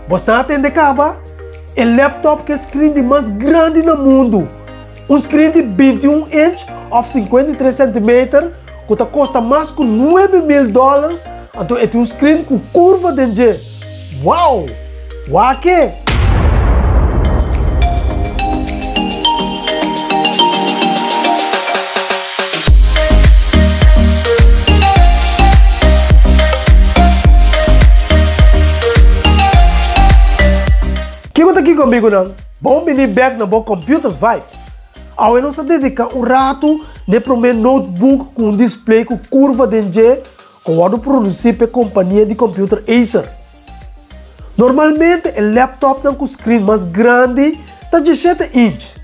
Você não atende caba? É laptop que é screen de mais grande no mundo. Um screen de 21 inch of 53 cm que custa mais que $9.000. Então é um screen com curva dentro. Uau! Uau que? Quem está aqui comigo não? Bom venir back na Bo Computers Vibe. Ao nós dedicar um rato de para um notebook com um display com curva dentro que eu produzir para a companhia de computer Acer. Normalmente o laptop tem um screen mais grande está 17 inch.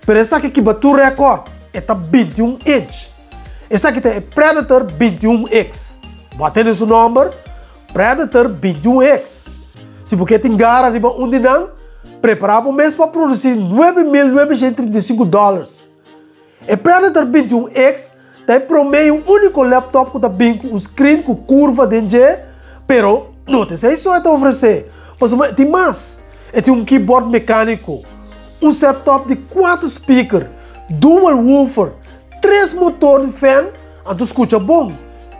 Mas essa aqui bateu o recorde está 21 inch. Essa aqui é Predator 21X. Bota nesse número Predator 21X. Se você tem gara de onde não, prepara para o mês para produzir $9.935. O Predator 21X tem para mim um único laptop que tem um screen com curva dentro, pero não tem isso é oferecer. Mas tem mais. Tem um keyboard mecânico, um setup de 4 speakers, dual woofer, 3 motores de fan, então escuta bom,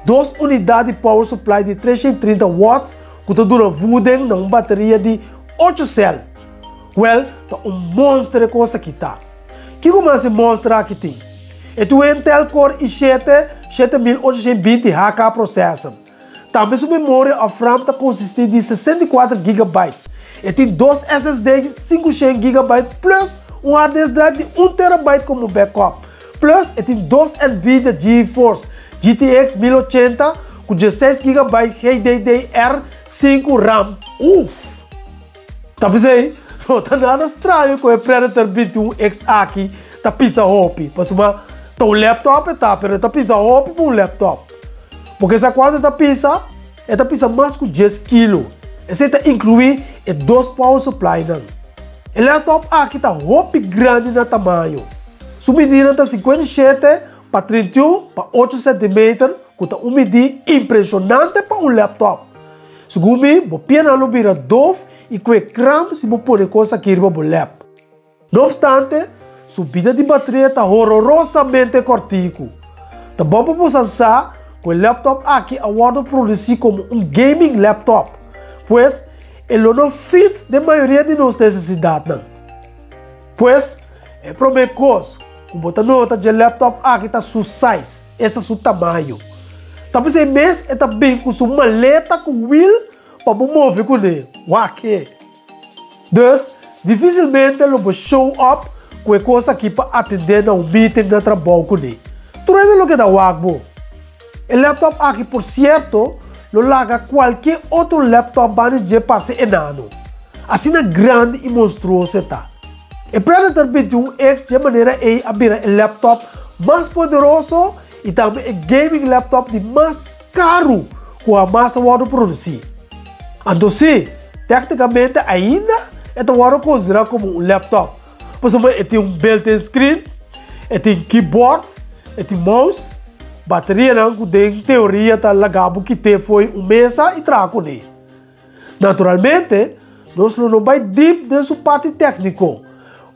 2 unidades de power supply de 330 watts, que dura Wooden na uma bateria de 8 cells. Well, tá um monstro de coisa que tá. Que como esse monstro aqui tem? É o Intel Core i7 7820HK processor. Também sua memória of RAM está consiste de 64 GB. E tem 2 SSD de 500 GB plus um hard disk drive de 1 TB como backup. Plus, tem 2 NVIDIA GeForce GTX 1080 com 16 GB HDD-R5 RAM. Uff! Tá pensando? Não tá nada estranho com o Predator 21X aqui. Tá pisa hopi. Mas um laptop tá, pero tá pisa hopi para um laptop. Porque essa quadra tá pisa mais que 10 kg. Esse tá incluir 2 power supply não. O laptop aqui tá hopi grande no tamanho. Sua medida tá 57 para 31 para 8 cm. Que tá medida impressionante para um laptop. Segundo mim, vou pena não vira dove e com cramp se vou pôr coisa aqui no lap. Não obstante, subida de bateria está horrorosamente cortico. Tá bom para você pensar que o laptop aqui agora produzir como um gaming laptop, pois ele não fit de maioria de nossas necessidades. Pois, é a primeira coisa, como você nota que o laptop aqui está seu size, esse é seu tamanho. Talvez esse mês é também com sua maleta com wheel para mover com ele. Uaque! Então, dificilmente ele vai show up com a coisa aqui para atender no meeting de trabalho com ele. Tudo isso é o que dá o laptop aqui, por certo, não larga qualquer outro laptop de para ser enano. Assim é grande e monstruoso está. O Predator 21X de maneira é abrir o laptop mais poderoso e também é gaming laptop de mais caro com a massa que produzir. Então, sim, tecnicamente ainda é considerado como um laptop. Por exemplo, tem um built-in screen, tem keyboard, tem mouse, bateria que em teoria está ligado que foi uma mesa e traga com ele. Naturalmente, nós não vai deep nessa parte técnica,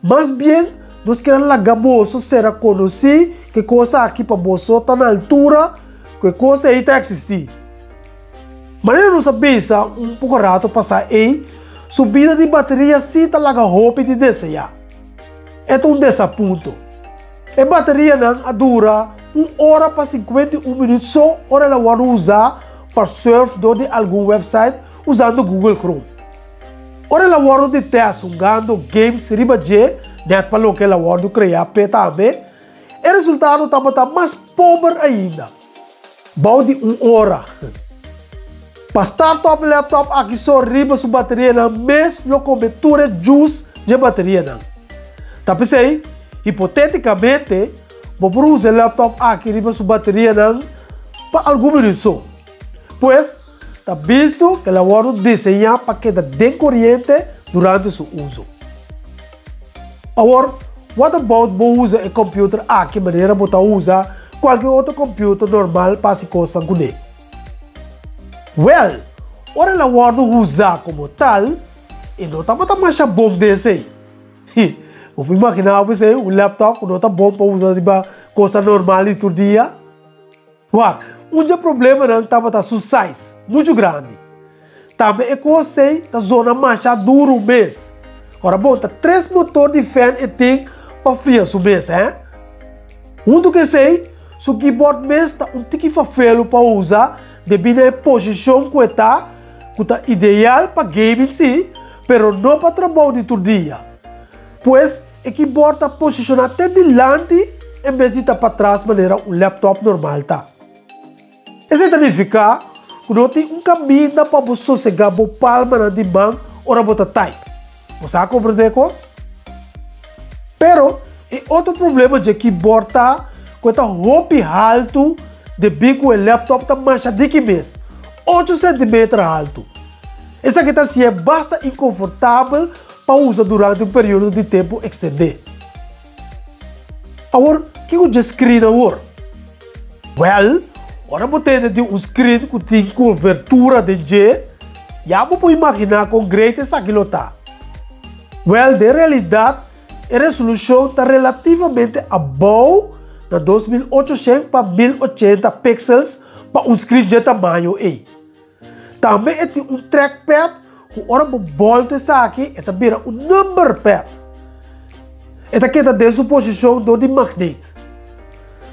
mas bem, nós queremos ligar bolso será conhecer que coisa aqui para bolso está na altura que coisa aí está existir. Mas eu não sabia um pouco rato passar aí, subida de bateria se está lá roupa de desenhar. É um desaponto. A bateria não dura 1 hora para 51 minutos só hora ela vai usar para surf de algum website usando Google Chrome. Ora ela vai de teste jogando games riba de net para o que ela vai criar também. O resultado está mais pobre ainda. Bom de 1 hora. Para startup laptop aqui só riba sua bateria não mesmo com cobertura juice de bateria não. Tá pensei? Hipoteticamente, vou usar o laptop aqui riba sua bateria não para algum minuto só. Pois, está visto que ela vai desenhar para que dê corrente durante seu uso. Agora, what about vou usar o computer aqui maneira para usar qualquer outro computer normal para se coisa com ele? Well, ora ela vai usar como tal, e não tá botando mais bom desse aí. Vou imaginar você um laptop não tá bom para usar de coisa normal de todo dia. Uau, problema não tá botando seu size muito grande. Também é coisa da zona mais duro mesmo. Ora bom, tá 3 motores de fan e tem para friar o mês, hein? Do que sei, o keyboard mesmo tá tique feio para usar, devido à posição que tá ideal para gaming sim, pero não para trabalho de todo dia. Pois o keyboard está posicionado até delante em vez de estar para trás, maneira um laptop normal tá. Isso significa que não tem caminho para você sossegar a palma de mão ou botar type. Você compreende coisa? Pero, e outro problema de keyboard tá que está roupa alto de bico o laptop tá mancha de que mês 8 cm alto. Essa aqui tá se é bastante inconfortável para usar durante um período de tempo extendido. Agora, o que eu screen agora? Well, agora eu tenho de um screen que tem cobertura de G, já vou imaginar com great essa aquilo tá. Well, de realidade, a resolução está relativamente above na 2800 para 1080 pixels para um screen de tamanho aí. Também tem um trackpad que ora volta essa aqui e também um number pad. Esta aqui está de sua posição de magneto.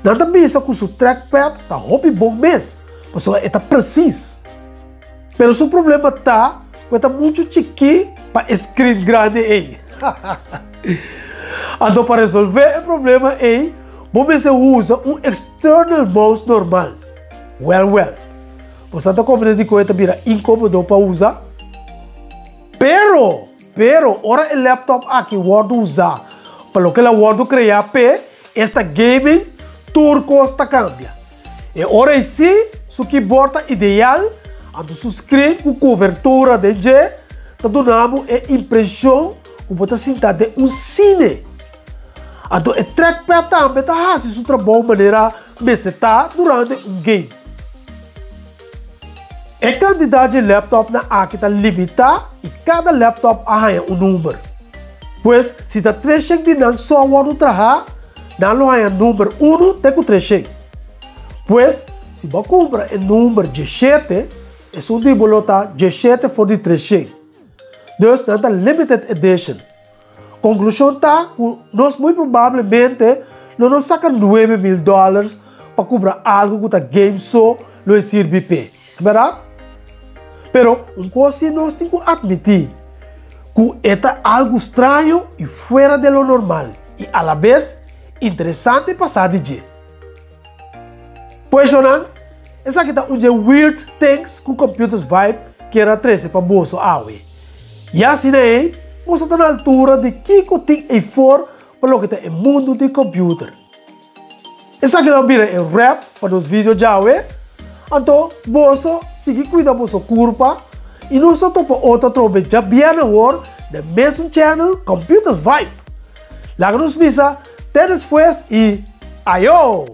Nada pensa que o seu trackpad está hobby bom mesmo, porque está preciso. Mas o problema está que está muito chique para screen grande aí. Então, para resolver o problema aí, você usa um external mouse normal. Well. Você está compreendendo que ele vira incômodo para usar? Pero, ora o laptop aqui pode usar. Para que ela pode criar esta gaming, turco está cambia. E ora sim, o keyboard é ideal, a sua screen com cobertura de G, está dando a impressão que você está de um cine. Então, o trackpad também está fazendo seu trabalho de maneira meseta durante um game. A quantidade de laptop na aqui está limitada e cada laptop arranha um número. Pois, se está 300 de não software do trabalho, não arranha número 1 até com 300. Pois, se você compra o número 17, é um tipo de 17 for de 300. Então, não é limited edition. Conclusão está que nós muito provavelmente não nos saca $9,000 para comprar algo que está game só não serve bem. É verdade? Pero uma coisa nós temos que admitir que é algo estranho e fora de lo normal e a la vez interessante passar de dia. Pois não, essa aqui está um de weird things que computers vibe que era 13 para bolso awe. E assim aí, você está na altura de que tem aí fora para o que está no mundo de computer. Essa aqui é o rap para os vídeos de awe. Então, você siga cuidando da sua curva e não só topa outra trove já bem agora do mesmo channel Computers Vibe. Lá nos visa, até depois e aiô!